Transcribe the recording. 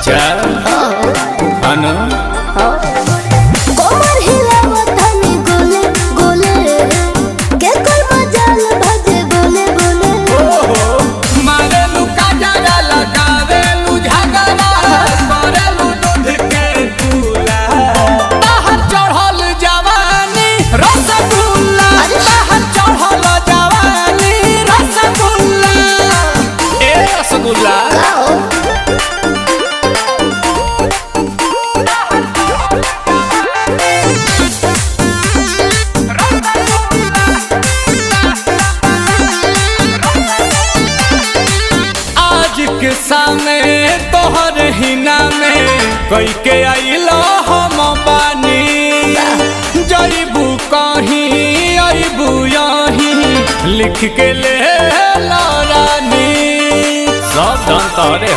अच्छा अनु कोमर हिलावत हनी गोले गोले के कोई मजाल भजे बोले बोले मारे लुका जरा लगावे लु झगड़ा मारे लु दूध के दूला बाहर चढ़ल जवानी रसगुल्ला बाहर चढ़ल जवानी रसगुल्ला ए रसगुल्ला के सामने तोहर हिना में कई के आइलो हम बानी जईबू कहीं अबू यहीं लिख के ले रानी सब धन तोरे।